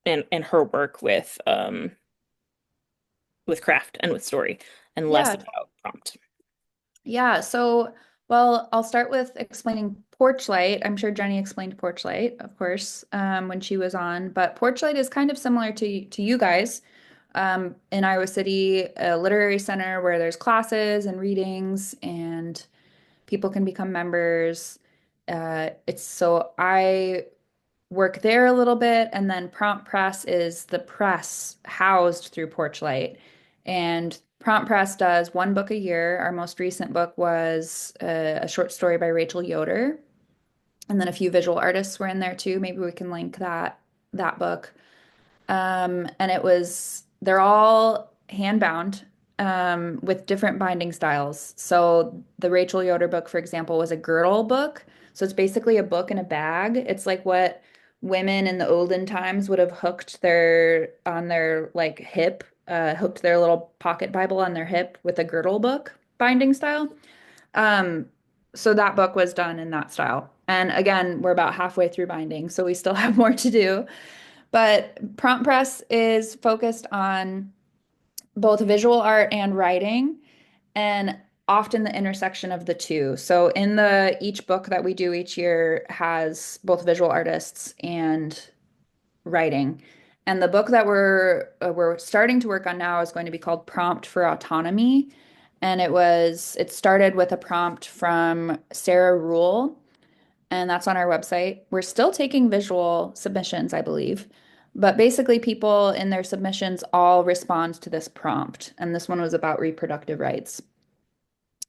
and her work with craft and with story and less Yeah. about prompt. Yeah. So, well, I'll start with explaining porch light. I'm sure Jenny explained porch light, of course, when she was on. But porch light is kind of similar to you guys in Iowa City, a literary center where there's classes and readings, and people can become members. It's so I work there a little bit, and then Prompt Press is the press housed through Porchlight. And Prompt Press does one book a year. Our most recent book was a short story by Rachel Yoder, and then a few visual artists were in there too. Maybe we can link that book. And they're all hand bound with different binding styles. So the Rachel Yoder book, for example, was a girdle book. So it's basically a book in a bag. It's like what women in the olden times would have hooked on their like hip, hooked their little pocket Bible on their hip with a girdle book binding style. Um, so that book was done in that style. And again, we're about halfway through binding, so we still have more to do. But Prompt Press is focused on both visual art and writing, and often the intersection of the two. So in the each book that we do each year has both visual artists and writing. And the book that we're starting to work on now is going to be called Prompt for Autonomy. And it started with a prompt from Sarah Rule, and that's on our website. We're still taking visual submissions, I believe. But basically, people in their submissions all respond to this prompt. And this one was about reproductive rights.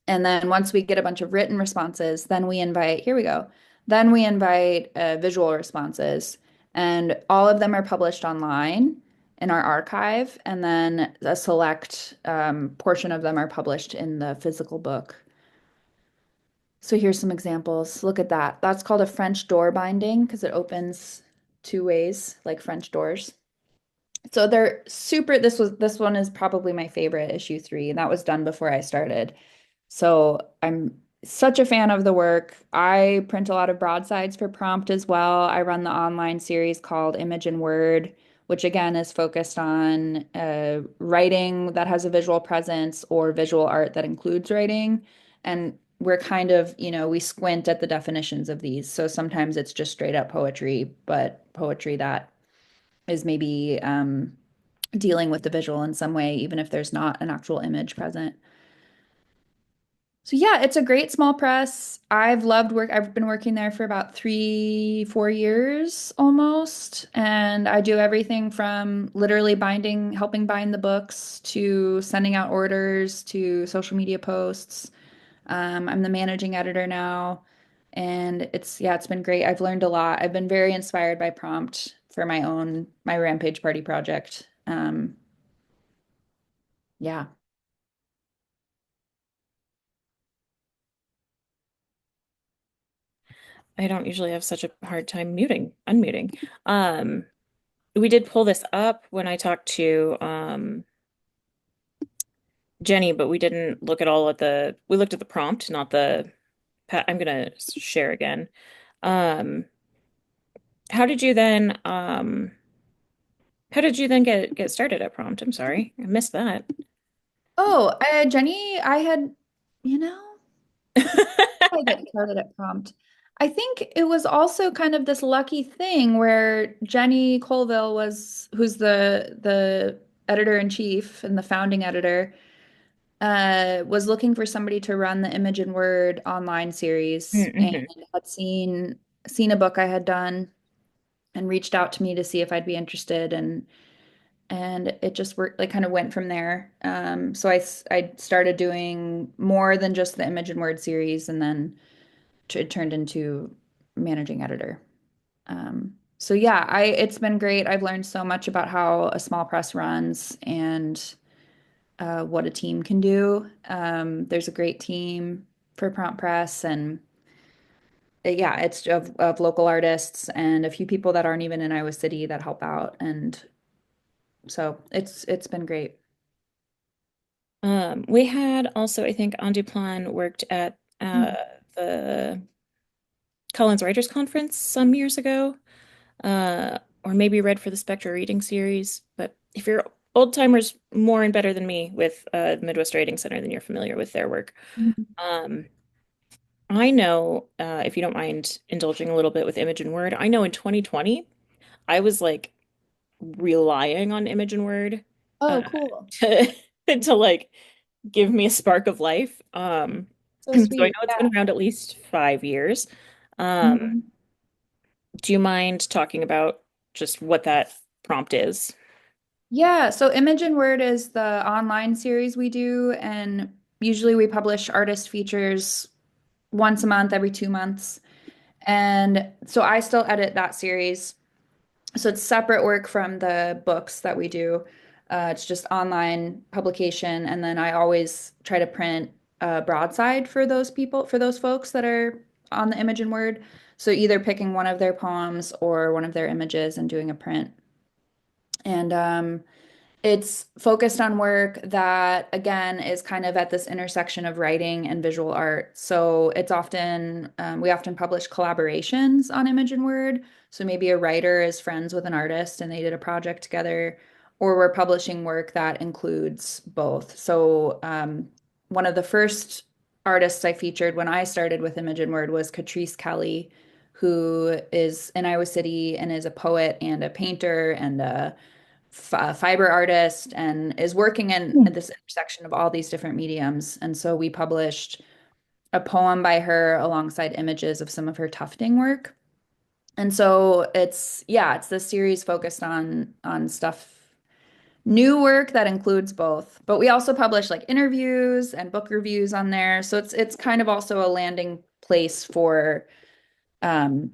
And then once we get a bunch of written responses, here we go. Then we invite visual responses. And all of them are published online. in our archive, and then a select portion of them are published in the physical book. So here's some examples. Look at that. That's called a French door binding because it opens two ways, like French doors. So they're super. This one is probably my favorite, issue 3, and that was done before I started. So I'm such a fan of the work. I print a lot of broadsides for prompt as well. I run the online series called Image and Word, which again is focused on writing that has a visual presence or visual art that includes writing. And we're kind of, we squint at the definitions of these. So sometimes it's just straight up poetry, but poetry that is maybe dealing with the visual in some way, even if there's not an actual image present. So yeah, it's a great small press. I've loved work. I've been working there for about 3, 4 years almost. And I do everything from literally binding, helping bind the books to sending out orders to social media posts. I'm the managing editor now. And it's been great. I've learned a lot. I've been very inspired by prompt for my Rampage party project. Yeah. I don't usually have such a hard time unmuting. Um, we did pull this up when I talked to Jenny, but we didn't look at all at we looked at the prompt, not I'm gonna share again. Um, how did you then how did you then get started at prompt? I'm sorry. I missed that. Oh, Jenny, you know, I get started at prompt. I think it was also kind of this lucky thing where Jenny Colville who's the editor-in-chief and the founding editor, was looking for somebody to run the Image and Word online series and Mm-hmm. had seen a book I had done and reached out to me to see if I'd be interested and it just worked, like kind of went from there. So I started doing more than just the Image and Word series, and then it turned into managing editor. So yeah, I it's been great. I've learned so much about how a small press runs and what a team can do. There's a great team for Prompt Press, and yeah, it's of local artists and a few people that aren't even in Iowa City that help out, and so it's been great. We had also, I think, Anduplan worked at Mm. the Collins Writers Conference some years ago, or maybe read for the Spectra Reading Series. But if you're old timers more and better than me with Midwest Writing Center, then you're familiar with their work. Um, I know, if you don't mind indulging a little bit with Image and Word, I know in 2020, I was like relying on Image and Word uh, Oh, cool. to to like give me a spark of life. So So I know sweet. it's been Yeah. around at least 5 years. Um, Mhm. do you mind talking about just what that prompt is? Yeah, so Image and Word is the online series we do, and usually we publish artist features once a month, every 2 months. And so I still edit that series. So it's separate work from the books that we do. It's just online publication, and then I always try to print a broadside for those people, for those folks that are on the Image and Word. So either picking one of their poems or one of their images and doing a print. And it's focused on work that, again, is kind of at this intersection of writing and visual art. So we often publish collaborations on Image and Word. So maybe a writer is friends with an artist and they did a project together, or we're publishing work that includes both. So one of the first artists I featured when I started with Image and Word was Catrice Kelly, who is in Iowa City and is a poet and a painter and a fiber artist and is working in at this intersection of all these different mediums. And so we published a poem by her alongside images of some of her tufting work. And so it's this series focused on stuff, new work that includes both. But we also publish like interviews and book reviews on there. So it's kind of also a landing place for um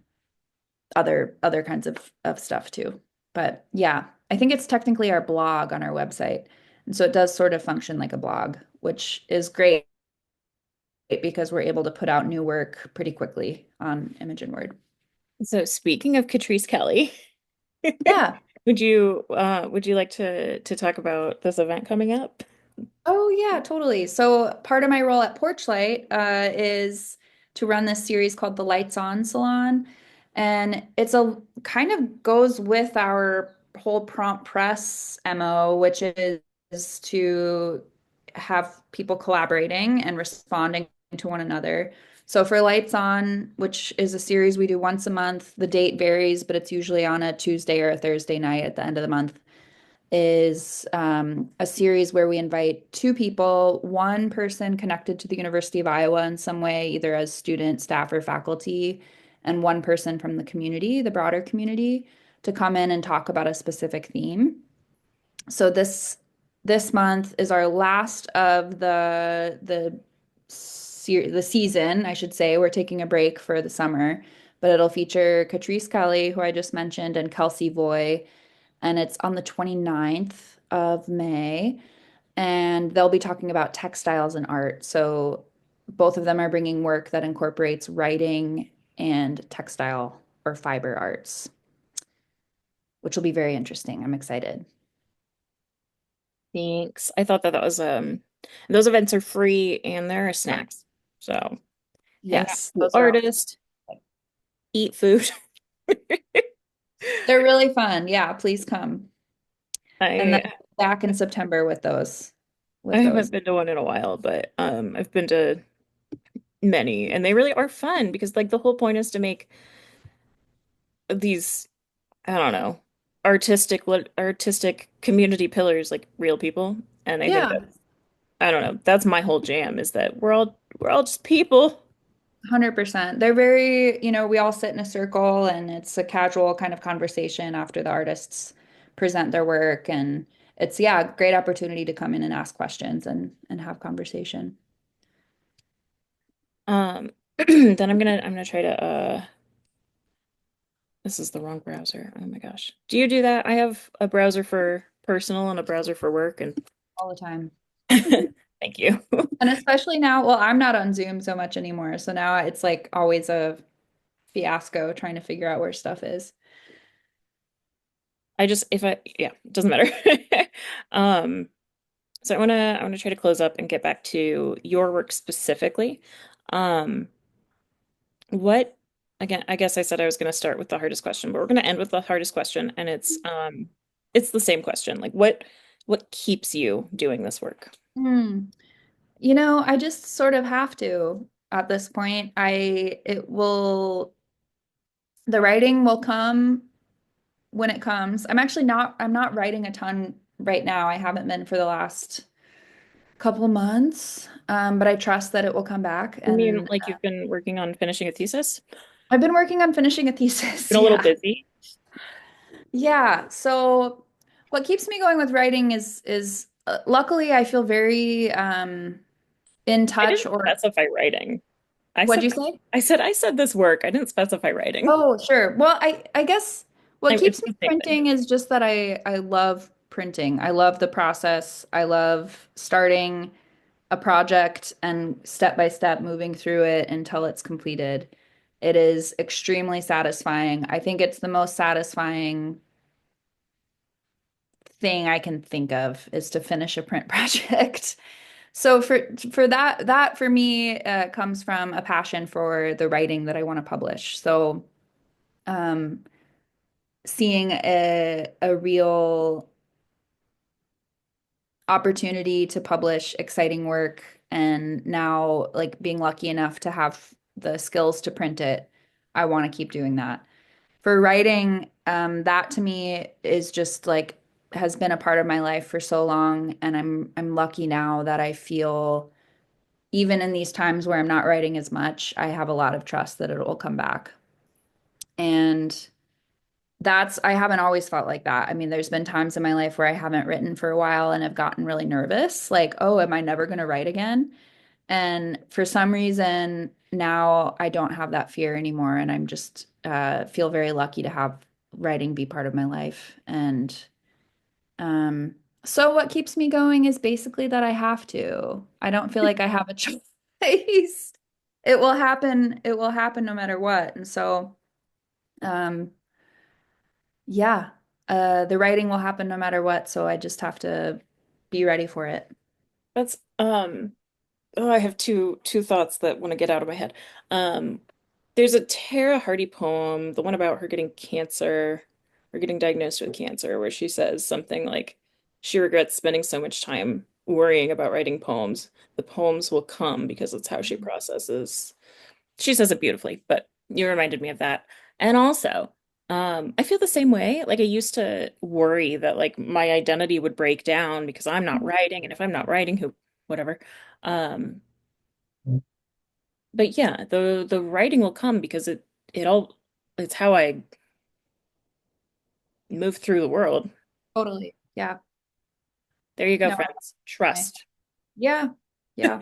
other kinds of stuff too. But yeah, I think it's technically our blog on our website. And so it does sort of function like a blog, which is great because we're able to put out new work pretty quickly on Image and Word. So speaking of Catrice Kelly, Yeah. would you like to talk about this event coming up? Oh, yeah, totally. So part of my role at Porchlight is to run this series called the Lights On Salon. And it's a kind of goes with our whole prompt press MO, which is to have people collaborating and responding to one another. So for Lights On, which is a series we do once a month, the date varies, but it's usually on a Tuesday or a Thursday night at the end of the month is a series where we invite two people, one person connected to the University of Iowa in some way, either as student, staff, or faculty, and one person from the community, the broader community, to come in and talk about a specific theme. So this month is our last of the season, I should say. We're taking a break for the summer, but it'll feature Catrice Kelly, who I just mentioned, and Kelsey Voy, and it's on the 29th of May. And they'll be talking about textiles and art. So both of them are bringing work that incorporates writing and textile or fiber arts, which will be very interesting. I'm excited. Thanks. I thought that was those events are free and there are snacks. So hang out Yes, with those the are all. artist, eat food. They're really fun. Yeah, please come. And then I back in September with those, I with haven't those. been to one in a while, but I've been to many and they really are fun because like the whole point is to make these, I don't know, artistic community pillars like real people. And I think Yeah, that I don't know, that's my whole jam is that we're all just people. 100%. They're very, we all sit in a circle and it's a casual kind of conversation after the artists present their work. And it's, yeah, a great opportunity to come in and ask questions and have conversation. Then I'm gonna try to this is the wrong browser. Oh my gosh. Do you do that? I have a browser for personal and a browser for work and All the time. thank you. And especially now, well, I'm not on Zoom so much anymore. So now it's like always a fiasco trying to figure out where stuff is. I just if I yeah, it doesn't matter. Um, so I wanna try to close up and get back to your work specifically. Um, what again, I guess I said I was gonna start with the hardest question, but we're gonna end with the hardest question and it's the same question. Like what keeps you doing this work? Hmm. I just sort of have to at this point. The writing will come when it comes. I'm not writing a ton right now. I haven't been for the last couple months. But I trust that it will come back. You mean And like you've been working on finishing a thesis? I've been working on finishing a thesis. Been a little Yeah. busy. Yeah. So what keeps me going with writing is luckily I feel very in I touch didn't or specify writing. I what'd said you say? I said this work. I didn't specify writing. Oh, sure. Well, I guess what It's keeps me the same thing. printing is just that I love printing. I love the process. I love starting a project and step by step moving through it until it's completed. It is extremely satisfying. I think it's the most satisfying thing I can think of is to finish a print project. So for that for me comes from a passion for the writing that I want to publish. So um, seeing a real opportunity to publish exciting work and now like being lucky enough to have the skills to print it, I want to keep doing that. For writing, that to me is just like has been a part of my life for so long, and I'm lucky now that I feel even in these times where I'm not writing as much, I have a lot of trust that it will come back. And I haven't always felt like that. I mean, there's been times in my life where I haven't written for a while and have gotten really nervous, like, oh, am I never going to write again? And for some reason, now I don't have that fear anymore. And I'm just feel very lucky to have writing be part of my life. And Um, so what keeps me going is basically that I have to. I don't feel like I have a choice. It will happen. It will happen no matter what. And so, um, yeah, the writing will happen no matter what. So I just have to be ready for it. That's oh, I have two thoughts that want to get out of my head. Um, there's a Tara Hardy poem, the one about her getting cancer or getting diagnosed with cancer, where she says something like she regrets spending so much time worrying about writing poems. The poems will come because it's how she processes. She says it beautifully, but you reminded me of that. And also, I feel the same way. Like I used to worry that like my identity would break down because I'm not writing, and if I'm not writing, who, whatever. Um, but yeah, the writing will come because it all it's how I move through the world. Totally. Yeah. There you go, No, friends. I- Trust. yeah. Yeah.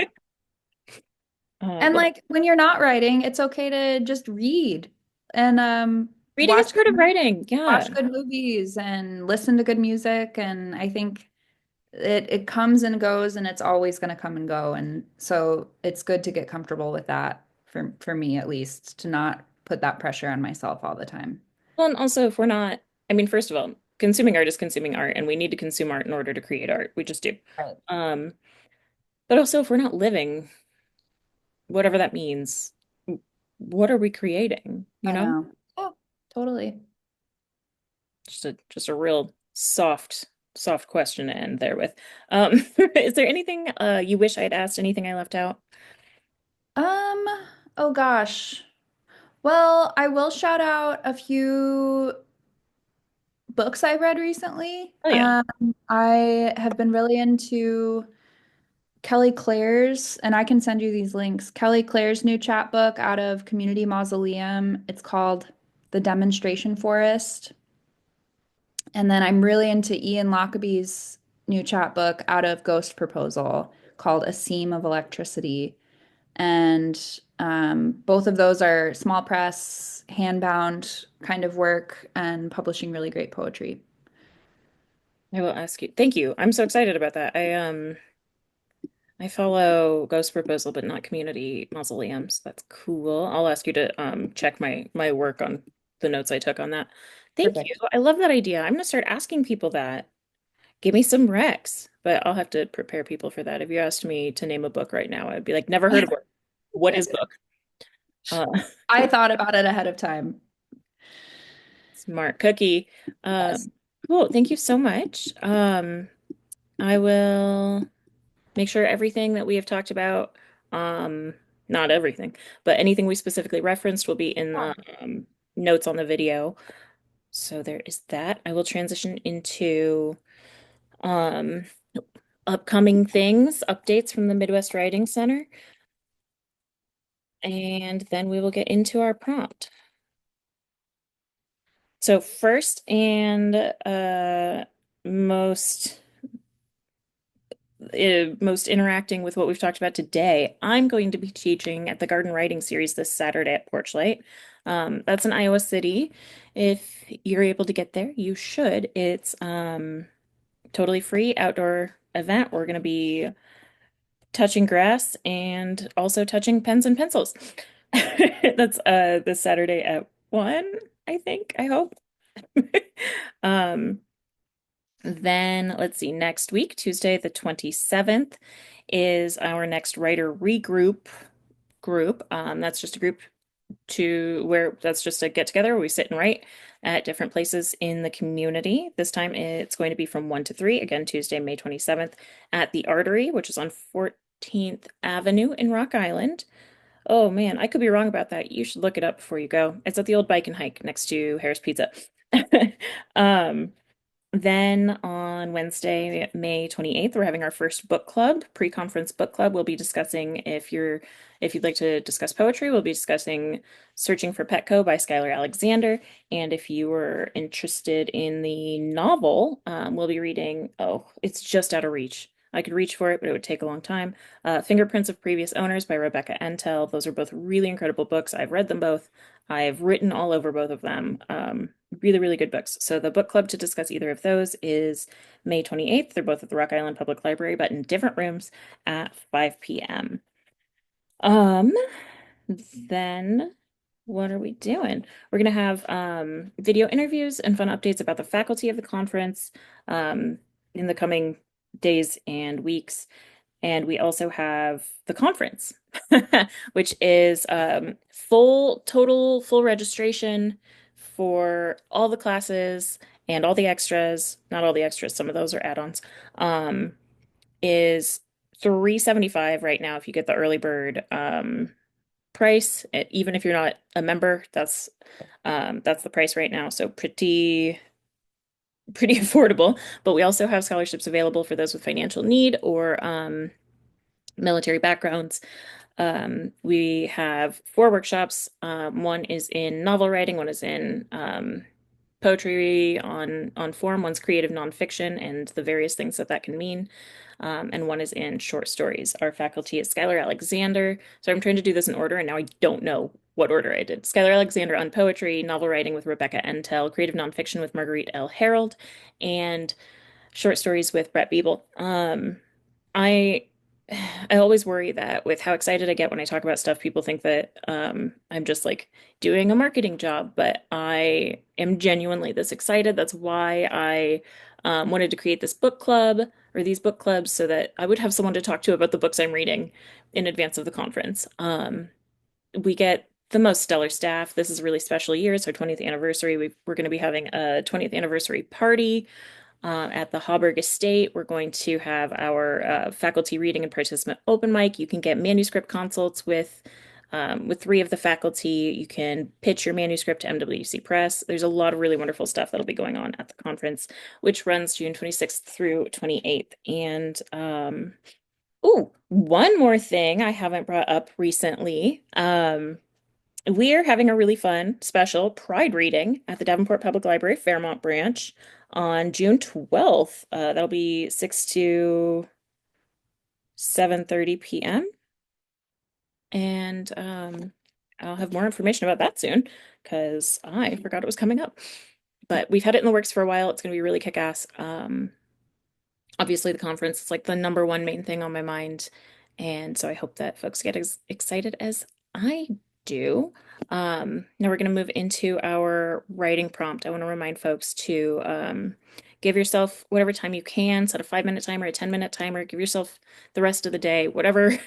And But like when you're not writing, it's okay to just read and reading is part of writing. Yeah. watch good movies and listen to good music. And I think it comes and goes and it's always going to come and go. And so it's good to get comfortable with that for me at least, to not put that pressure on myself all the time. Well, and also if we're not, I mean, first of all, consuming art is consuming art, and we need to consume art in order to create art. We just do. Right. Um, but also if we're not living, whatever that means, what are we creating? You I know? know. Yeah, totally. Just a real soft question to end there with. Is there anything you wish I had asked, anything I left out? Um, oh gosh. Well, I will shout out a few books I've read recently. Oh yeah. I have been really into Kelly Clare's, and I can send you these links. Kelly Clare's new chapbook out of Community Mausoleum. It's called The Demonstration Forest. And then I'm really into Ian Lockaby's new chapbook out of Ghost Proposal called A Seam of Electricity. And both of those are small press, handbound kind of work and publishing really great poetry. I will ask you. Thank you. I'm so excited about that. I follow Ghost Proposal, but not Community Mausoleums. That's cool. I'll ask you to check my work on the notes I took on that. Thank you. Perfect. I love that idea. I'm gonna start asking people that. Give me some recs, but I'll have to prepare people for that. If you asked me to name a book right now, I'd be like, never heard of it. What is book? Uh, I thought about it ahead of time. Smart cookie. Yes. Cool. Thank you so much. I will make sure everything that we have talked about, um, not everything, but anything we specifically referenced will be in the notes on the video. So there is that. I will transition into um, upcoming things, updates from the Midwest Writing Center, and then we will get into our prompt. So first and most most interacting with what we've talked about today, I'm going to be teaching at the Garden Writing Series this Saturday at Porchlight. That's in Iowa City. If you're able to get there, you should. It's totally free outdoor event. We're going to be touching grass and also touching pens and pencils. That's this Saturday at 1, I think, I hope. Um, then let's see, next week, Tuesday the 27th, is our next writer regroup group. That's just a group to where that's just a get together where we sit and write at different places in the community. This time it's going to be from 1 to 3, again, Tuesday, May 27th, at the Artery, which is on 14th Avenue in Rock Island. Oh man, I could be wrong about that. You should look it up before you go. It's at the old Bike and Hike next to Harris Pizza. Um, then on Wednesday, May 28th, we're having our first book club, pre-conference book club. We'll be discussing if you'd like to discuss poetry, we'll be discussing Searching for Petco by Skylar Alexander. And if you were interested in the novel, we'll be reading, oh, it's just out of reach. I could reach for it, but it would take a long time. Fingerprints of Previous Owners by Rebecca Entel. Those are both really incredible books. I've read them both. I've written all over both of them. Really, really good books. So the book club to discuss either of those is May 28th. They're both at the Rock Island Public Library, but in different rooms at 5 p.m. Um, then what are we doing? We're gonna have video interviews and fun updates about the faculty of the conference um, in the coming days and weeks. And we also have the conference, which is full registration for all the classes and all the extras. Not all the extras, some of those are add-ons. Um, is 375 right now if you get the early bird price. Even if you're not a member, that's the price right now. So pretty affordable. But we also have scholarships available for those with financial need or military backgrounds. We have four workshops. One is in novel writing, one is in poetry on form, one's creative nonfiction and the various things that that can mean. And one is in short stories. Our faculty is Skylar Alexander. So I'm trying to do this in order, and now I don't know what order I did. Skylar Alexander on poetry, novel writing with Rebecca Entel, creative nonfiction with Marguerite L. Harold, and short stories with Brett Biebel. I I always worry that with how excited I get when I talk about stuff, people think that I'm just like doing a marketing job, but I am genuinely this excited. That's why I wanted to create this book club or these book clubs so that I would have someone to talk to about the books I'm reading in advance of the conference. We get the most stellar staff. This is a really special year. It's our 20th anniversary. We're going to be having a 20th anniversary party at the Hauberg Estate. We're going to have our faculty reading and participant open mic. You can get manuscript consults with three of the faculty. You can pitch your manuscript to MWC Press. There's a lot of really wonderful stuff that'll be going on at the conference, which runs June 26th through 28th. And one more thing I haven't brought up recently. We are having a really fun special Pride reading at the Davenport Public Library Fairmont branch on June 12th. That'll be 6 to 7:30 p.m. And I'll have more information about that soon because I forgot it was coming up. But we've had it in the works for a while. It's going to be really kick-ass. Obviously, the conference is like the number one main thing on my mind. And so I hope that folks get as excited as I do. Now we're going to move into our writing prompt. I want to remind folks to give yourself whatever time you can, set a 5-minute timer, a 10-minute timer, give yourself the rest of the day, whatever,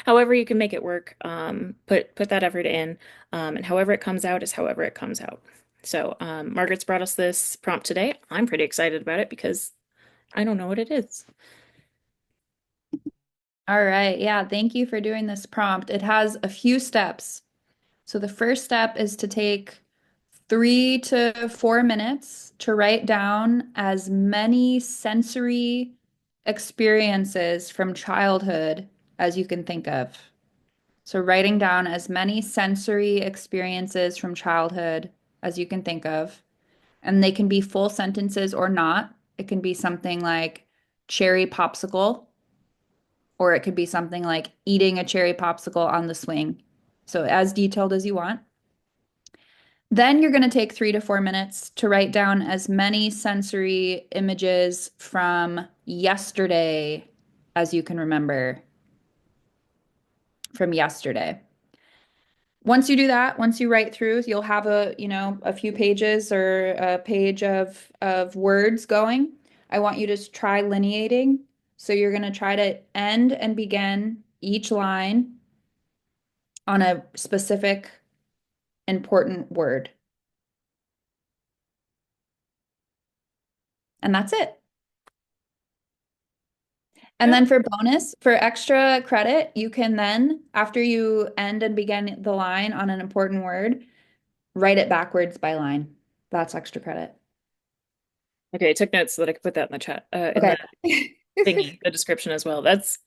however you can make it work. Put that effort in, and however it comes out is however it comes out. So Margaret's brought us this prompt today. I'm pretty excited about it because I don't know what it is. All right. Yeah. Thank you for doing this prompt. It has a few steps. So the first step is to take 3 to 4 minutes to write down as many sensory experiences from childhood as you can think of. So writing down as many sensory experiences from childhood as you can think of. And they can be full sentences or not. It can be something like cherry popsicle, or it could be something like eating a cherry popsicle on the swing. So as detailed as you want. Then you're going to take 3 to 4 minutes to write down as many sensory images from yesterday as you can remember from yesterday. Once you do that, once you write through, you'll have a few pages or a page of words going. I want you to try lineating. So you're going to try to end and begin each line on a specific important word. And that's it. And then for bonus, for extra credit, you can then, after you end and begin the line on an important word, write it backwards by line. That's extra credit. Okay, I took notes so that I could put that in the chat, in Okay. the thingy, the description as well. That's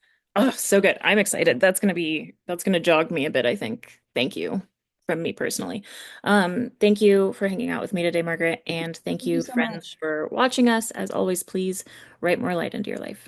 so good. I'm excited. That's gonna jog me a bit, I think. Thank you from me personally. Thank you for hanging out with me today, Margaret, and thank Thank you you, so friends, much. for watching us. As always, please write more light into your life.